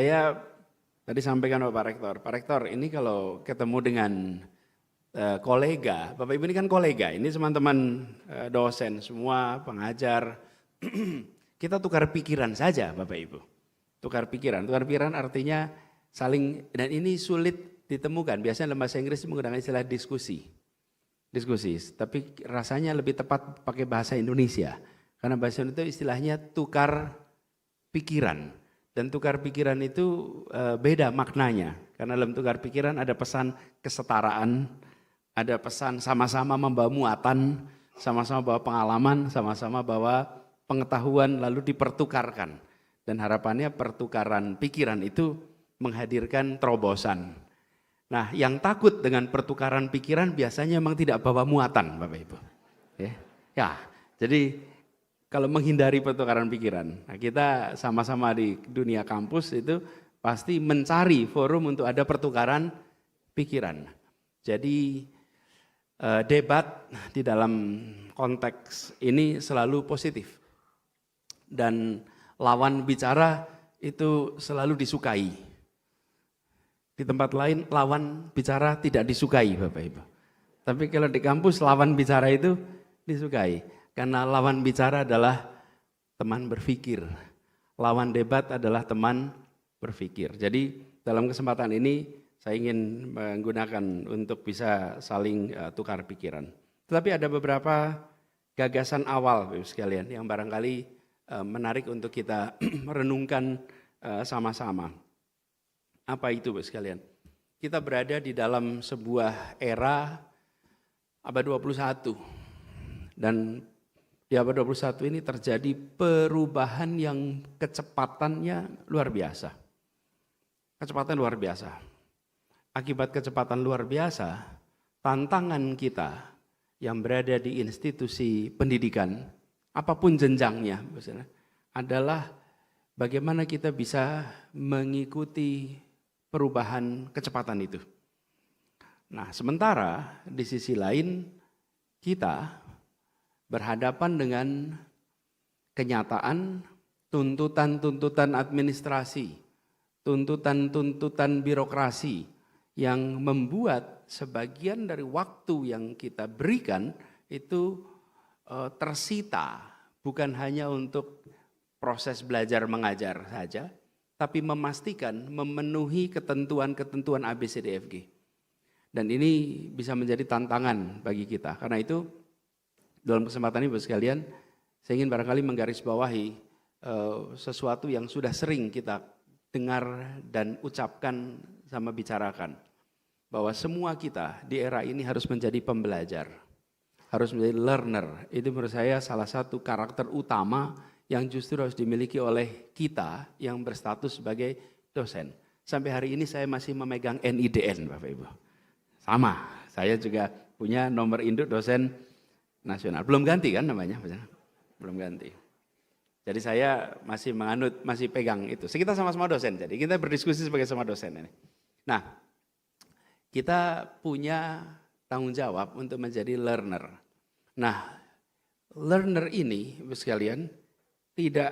saya tadi sampaikan Pak Rektor, ini kalau ketemu dengan kolega, Bapak Ibu ini kan kolega, ini teman-teman dosen semua, pengajar, kita tukar pikiran saja Bapak Ibu. Tukar pikiran artinya saling, dan ini sulit ditemukan, biasanya dalam bahasa Inggris menggunakan istilah diskusi, tapi rasanya lebih tepat pakai bahasa Indonesia, karena bahasa Indonesia itu istilahnya tukar pikiran, dan tukar pikiran itu beda maknanya, karena dalam tukar pikiran ada pesan kesetaraan, ada pesan sama-sama membawa muatan, sama-sama bawa pengalaman, sama-sama bawa pengetahuan lalu dipertukarkan. Dan harapannya pertukaran pikiran itu menghadirkan terobosan. Nah, yang takut dengan pertukaran pikiran biasanya memang tidak bawa muatan, Bapak Ibu. Ya, jadi kalau menghindari pertukaran pikiran, nah kita sama-sama di dunia kampus itu pasti mencari forum untuk ada pertukaran pikiran. Jadi debat di dalam konteks ini selalu positif dan lawan bicara itu selalu disukai. Di tempat lain lawan bicara tidak disukai Bapak Ibu. Tapi kalau di kampus lawan bicara itu disukai. Karena lawan bicara adalah teman berpikir. Lawan debat adalah teman berpikir. Jadi dalam kesempatan ini saya ingin menggunakan untuk bisa saling tukar pikiran. Tetapi ada beberapa gagasan awal Bapak sekalian yang barangkali menarik untuk kita renungkan sama-sama. Apa itu Bapak sekalian? Kita berada di dalam sebuah era abad 21. Dan di abad 21 ini terjadi perubahan yang kecepatannya luar biasa. Kecepatan luar biasa. Akibat kecepatan luar biasa, tantangan kita yang berada di institusi pendidikan, apapun jenjangnya, adalah bagaimana kita bisa mengikuti perubahan kecepatan itu. Nah, sementara di sisi lain kita berhadapan dengan kenyataan tuntutan-tuntutan administrasi, tuntutan-tuntutan birokrasi, yang membuat sebagian dari waktu yang kita berikan itu tersita, bukan hanya untuk proses belajar mengajar saja, tapi memastikan memenuhi ketentuan-ketentuan ABCDFG. Dan ini bisa menjadi tantangan bagi kita. Karena itu dalam kesempatan ini Bapak sekalian, saya ingin barangkali menggarisbawahi sesuatu yang sudah sering kita dengar dan ucapkan sama bicarakan. Bahwa semua kita di era ini harus menjadi pembelajar, harus menjadi learner. Itu menurut saya salah satu karakter utama yang justru harus dimiliki oleh kita yang berstatus sebagai dosen. Sampai hari ini saya masih memegang NIDN Bapak Ibu. Sama, saya juga punya nomor induk dosen nasional. Belum ganti kan namanya? Belum ganti. Jadi saya masih menganut, masih pegang itu. Kita sama-sama dosen, jadi kita berdiskusi sebagai sama dosen ini. Nah, kita punya tanggung jawab untuk menjadi learner. Nah, learner ini, Bapak sekalian, tidak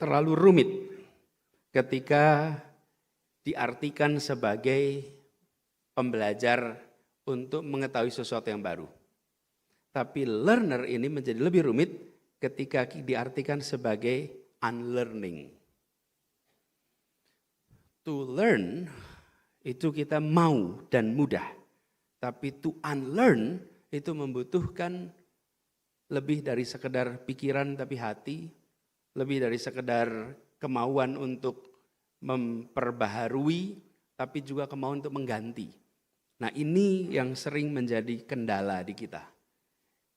terlalu rumit ketika diartikan sebagai pembelajar untuk mengetahui sesuatu yang baru. Tapi learner ini menjadi lebih rumit ketika diartikan sebagai unlearning. To learn itu kita mau dan mudah, tapi to unlearn itu membutuhkan lebih dari sekedar pikiran tapi hati, lebih dari sekedar kemauan untuk memperbaharui, tapi juga kemauan untuk mengganti. Nah, ini yang sering menjadi kendala di kita,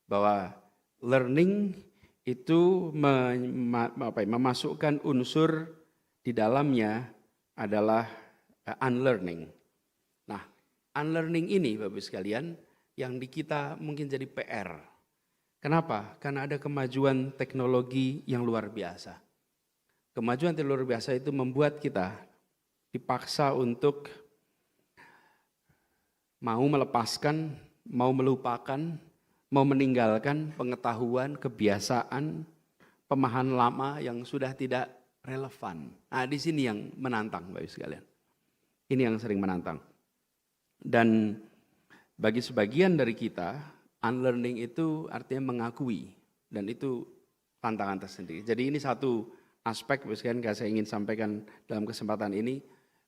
bahwa learning itu memasukkan unsur di dalamnya adalah unlearning. Nah, unlearning ini Bapak sekalian yang di kita mungkin jadi PR. Kenapa? Karena ada kemajuan teknologi yang luar biasa. Kemajuan yang luar biasa itu membuat kita dipaksa untuk mau melepaskan, mau melupakan, mau meninggalkan pengetahuan, kebiasaan, pemahaman lama yang sudah tidak relevan. Nah, di sini yang menantang Bapak Ibu sekalian. Ini yang sering menantang. Dan bagi sebagian dari kita, unlearning itu artinya mengakui. Dan itu tantangan tersendiri. Jadi ini satu aspek Bapak Ibu sekalian yang saya ingin sampaikan dalam kesempatan ini.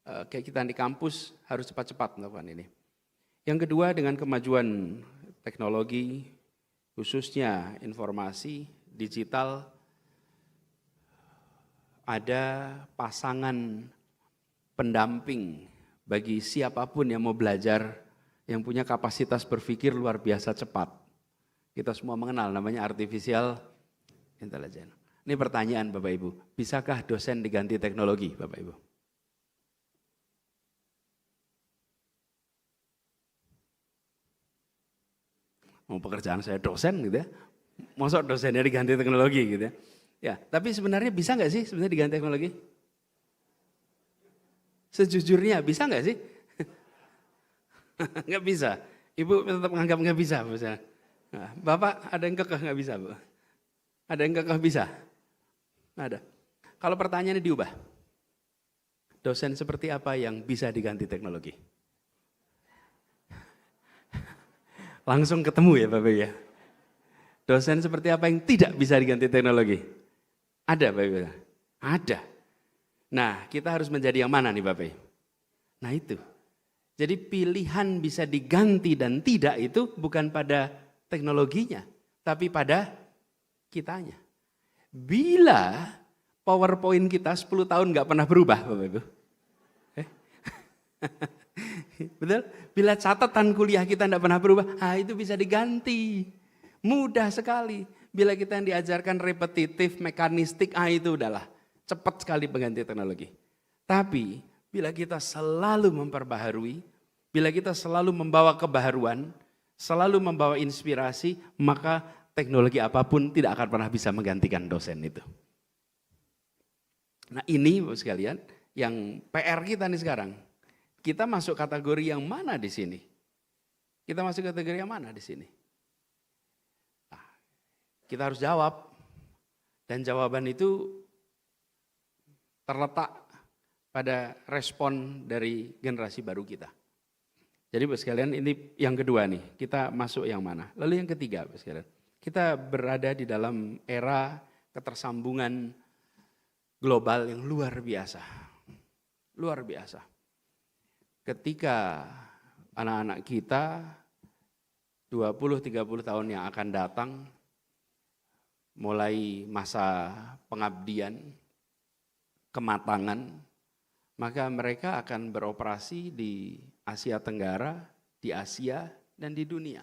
Kayak kita di kampus harus cepat-cepat melakukan ini. Yang kedua, dengan kemajuan teknologi, khususnya informasi, digital, ada pasangan pendamping bagi siapapun yang mau belajar, yang punya kapasitas berpikir luar biasa cepat. Kita semua mengenal namanya artificial intelligence. Ini pertanyaan Bapak Ibu, bisakah dosen diganti teknologi Bapak Ibu? Mau pekerjaan saya dosen gitu ya, masuk dosennya diganti teknologi gitu ya. Ya, tapi sebenarnya bisa nggak sih sebenarnya diganti teknologi? Sejujurnya bisa nggak sih? Nggak bisa. Ibu tetap menganggap nggak bisa. Nah, Bapak ada yang kekeh nggak bisa, Bu? Ada yang kekeh bisa? Ada. Kalau pertanyaannya diubah, dosen seperti apa yang bisa diganti teknologi? Langsung ketemu ya Bapak ya. Dosen seperti apa yang tidak bisa diganti teknologi? Ada Bapak Ibu? Ada. Nah, kita harus menjadi yang mana nih Bapak Ibu? Nah itu. Jadi pilihan bisa diganti dan tidak itu bukan pada teknologinya, tapi pada kitanya. Bila PowerPoint kita 10 tahun nggak pernah berubah Bapak Ibu. Betul? Bila catatan kuliah kita tidak pernah berubah, itu bisa diganti. Mudah sekali. Bila kita yang diajarkan repetitif, mekanistik, itu udahlah. Cepat sekali pengganti teknologi. Tapi bila kita selalu memperbaharui, bila kita selalu membawa kebaharuan, selalu membawa inspirasi, maka teknologi apapun tidak akan pernah bisa menggantikan dosen itu. Nah ini Bapak sekalian, yang PR kita nih sekarang. Kita masuk kategori yang mana di sini? Kita masuk kategori yang mana di sini? Nah, kita harus jawab. Dan jawaban itu terletak pada respon dari generasi baru kita. Jadi Bapak sekalian ini yang kedua nih, kita masuk yang mana? Lalu yang ketiga Bapak sekalian, kita berada di dalam era ketersambungan global yang luar biasa. Luar biasa. Ketika anak-anak kita 20-30 tahun yang akan datang, mulai masa pengabdian, kematangan, maka mereka akan beroperasi di Asia Tenggara, di Asia, dan di dunia.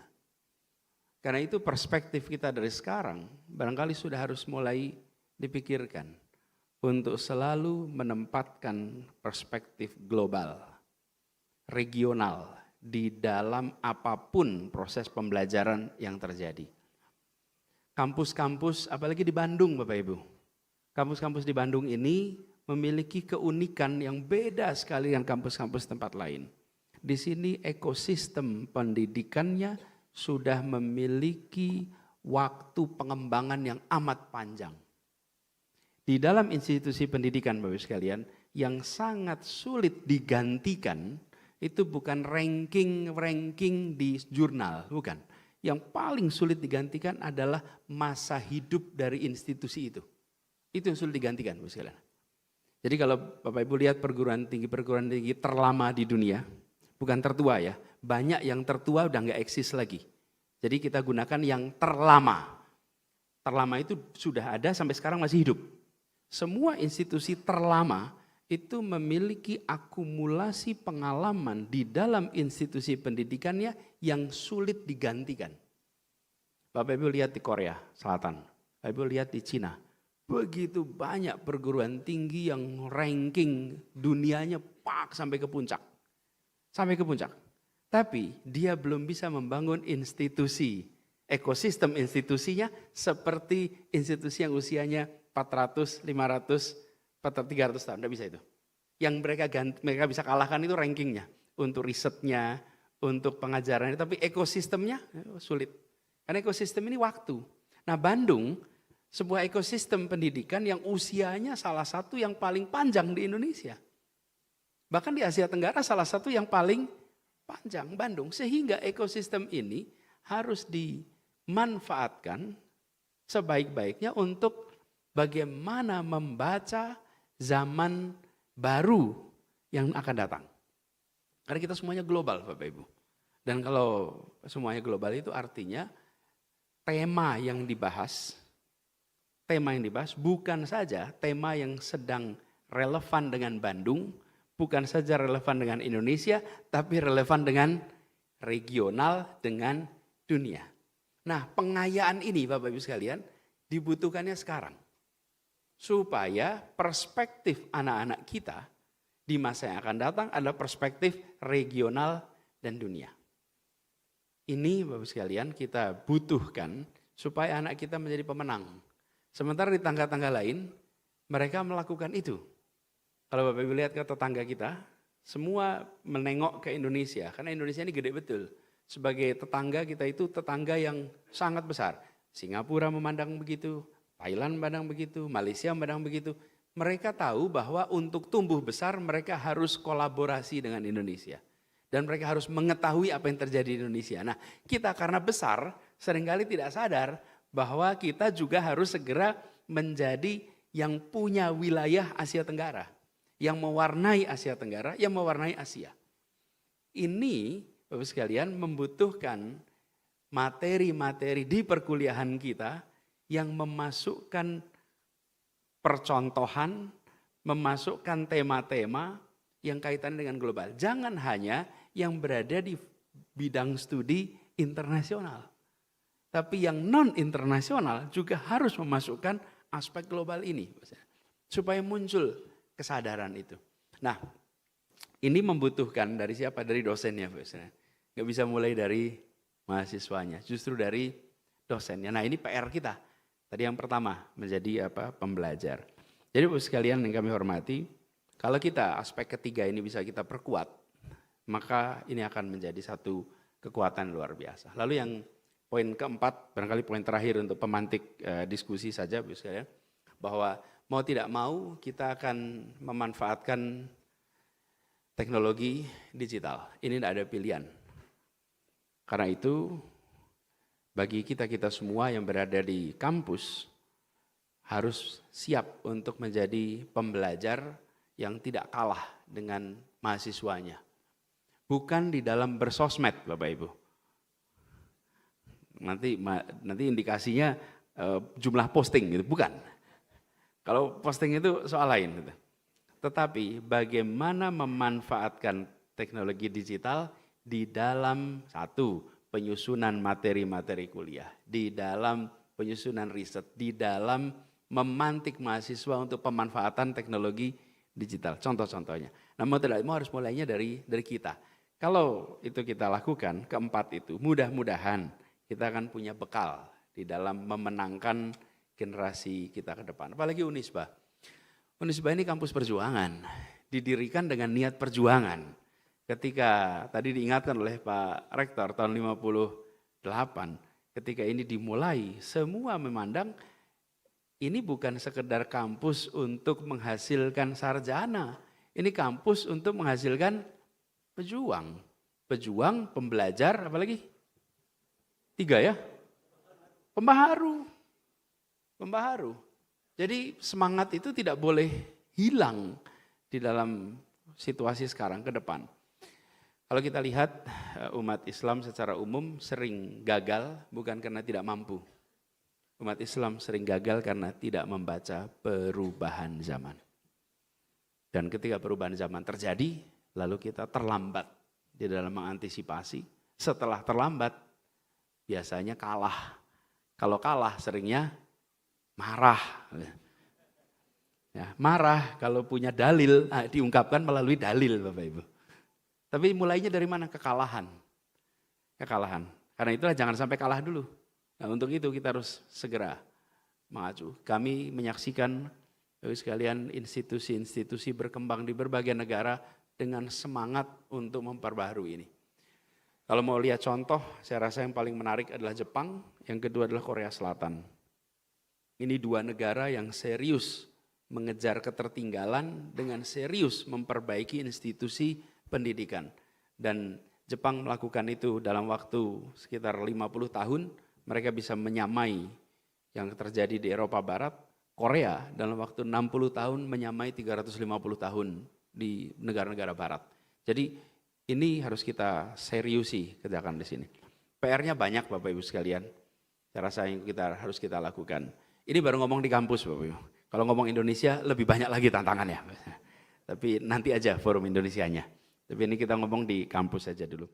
Karena itu perspektif kita dari sekarang barangkali sudah harus mulai dipikirkan untuk selalu menempatkan perspektif global, regional di dalam apapun proses pembelajaran yang terjadi. Kampus-kampus, apalagi di Bandung Bapak Ibu, kampus-kampus di Bandung ini memiliki keunikan yang beda sekali dengan kampus-kampus tempat lain. Di sini ekosistem pendidikannya sudah memiliki waktu pengembangan yang amat panjang. Di dalam institusi pendidikan Bapak Ibu sekalian, yang sangat sulit digantikan itu bukan ranking di jurnal, bukan. Yang paling sulit digantikan adalah masa hidup dari institusi itu. Itu yang sulit digantikan, Bapak sekalian. Jadi kalau Bapak Ibu lihat perguruan tinggi terlama di dunia, bukan tertua ya, banyak yang tertua udah nggak eksis lagi. Jadi kita gunakan yang terlama. Terlama itu sudah ada sampai sekarang masih hidup. Semua institusi terlama itu memiliki akumulasi pengalaman di dalam institusi pendidikannya yang sulit digantikan. Bapak Ibu lihat di Korea Selatan, Bapak Ibu lihat di Cina, begitu banyak perguruan tinggi yang ranking dunianya sampai ke puncak. Sampai ke puncak. Tapi dia belum bisa membangun institusi, ekosistem institusinya seperti institusi yang usianya 400, 500, 300 tahun, tidak bisa itu. Yang mereka bisa kalahkan itu rankingnya, untuk risetnya, untuk pengajarannya, tapi ekosistemnya sulit. Karena ekosistem ini waktu. Nah Bandung Sebuah ekosistem pendidikan yang usianya salah satu yang paling panjang di Indonesia. Bahkan di Asia Tenggara salah satu yang paling panjang, Bandung. Sehingga ekosistem ini harus dimanfaatkan sebaik-baiknya untuk bagaimana membaca zaman baru yang akan datang. Karena kita semuanya global, Bapak Ibu. Dan kalau semuanya global itu artinya tema yang dibahas bukan saja tema yang sedang relevan dengan Bandung, bukan saja relevan dengan Indonesia, tapi relevan dengan regional, dengan dunia. Nah, pengayaan ini Bapak Ibu sekalian dibutuhkannya sekarang. Supaya perspektif anak-anak kita di masa yang akan datang adalah perspektif regional dan dunia. Ini Bapak Ibu sekalian kita butuhkan supaya anak kita menjadi pemenang. Sementara di tangga-tangga lain, mereka melakukan itu. Kalau Bapak Ibu lihat ke tetangga kita, semua menengok ke Indonesia. Karena Indonesia ini gede betul. Sebagai tetangga kita itu tetangga yang sangat besar. Singapura memandang begitu, Thailand memandang begitu, Malaysia memandang begitu. Mereka tahu bahwa untuk tumbuh besar mereka harus kolaborasi dengan Indonesia. Dan mereka harus mengetahui apa yang terjadi di Indonesia. Nah, kita karena besar seringkali tidak sadar bahwa kita juga harus segera menjadi yang punya wilayah Asia Tenggara. Yang mewarnai Asia Tenggara, yang mewarnai Asia. Ini Bapak sekalian membutuhkan materi-materi di perkuliahan kita yang memasukkan percontohan, memasukkan tema-tema yang kaitannya dengan global. Jangan hanya yang berada di bidang studi internasional. Tapi yang non-internasional juga harus memasukkan aspek global ini. Supaya muncul kesadaran itu. Nah, ini membutuhkan dari siapa? Dari dosennya. Nggak bisa mulai dari mahasiswanya, justru dari dosennya. Nah, ini PR kita. Tadi yang pertama, menjadi pembelajar. Jadi Bapak sekalian yang kami hormati, kalau kita aspek ketiga ini bisa kita perkuat, maka ini akan menjadi satu kekuatan luar biasa. Lalu yang poin keempat, barangkali poin terakhir untuk pemantik diskusi saja, Bapak sekalian, bahwa mau tidak mau kita akan memanfaatkan teknologi digital. Ini tidak ada pilihan. Karena itu bagi kita semua yang berada di kampus harus siap untuk menjadi pembelajar yang tidak kalah dengan mahasiswanya. Bukan di dalam bersosmed Bapak Ibu. Nanti indikasinya jumlah posting gitu, bukan. Kalau posting itu soal lain gitu. Tetapi bagaimana memanfaatkan teknologi digital di dalam satu penyusunan materi-materi kuliah, di dalam penyusunan riset, di dalam memantik mahasiswa untuk pemanfaatan teknologi digital. Contoh-contohnya. Nah, mau tidak mau harus mulainya dari kita. Kalau itu kita lakukan, keempat itu, mudah-mudahan kita akan punya bekal di dalam memenangkan generasi kita ke depan. Apalagi Unisba. Unisba ini kampus perjuangan, didirikan dengan niat perjuangan. Ketika tadi diingatkan oleh Pak Rektor tahun 58, ketika ini dimulai, semua memandang ini bukan sekedar kampus untuk menghasilkan sarjana. Ini kampus untuk menghasilkan pejuang. Pejuang, pembelajar, apalagi? 3 ya? Pembaharu. Jadi semangat itu tidak boleh hilang di dalam situasi sekarang ke depan. Kalau kita lihat umat Islam secara umum sering gagal bukan karena tidak mampu. Umat Islam sering gagal karena tidak membaca perubahan zaman. Dan ketika perubahan zaman terjadi, lalu kita terlambat di dalam mengantisipasi. Setelah terlambat, biasanya kalah. Kalau kalah seringnya marah. Ya, marah kalau punya dalil, diungkapkan melalui dalil Bapak Ibu. Tapi mulainya dari mana? Kekalahan. Karena itulah jangan sampai kalah dulu. Nah, untuk itu kita harus segera maju. Kami menyaksikan sekalian institusi-institusi berkembang di berbagai negara dengan semangat untuk memperbaharui ini. Kalau mau lihat contoh, saya rasa yang paling menarik adalah Jepang, yang kedua adalah Korea Selatan. Ini dua negara yang serius mengejar ketertinggalan dengan serius memperbaiki institusi pendidikan. Dan Jepang melakukan itu dalam waktu sekitar 50 tahun, mereka bisa menyamai yang terjadi di Eropa Barat. Korea dalam waktu 60 tahun menyamai 350 tahun di negara-negara barat. Jadi ini harus kita seriusi kerjakan di sini. PR-nya banyak Bapak Ibu sekalian. Saya rasa yang harus kita lakukan. Ini baru ngomong di kampus Bapak Ibu. Kalau ngomong Indonesia lebih banyak lagi tantangannya. Tapi nanti aja forum Indonesianya. Tapi ini kita ngomong di kampus saja dulu.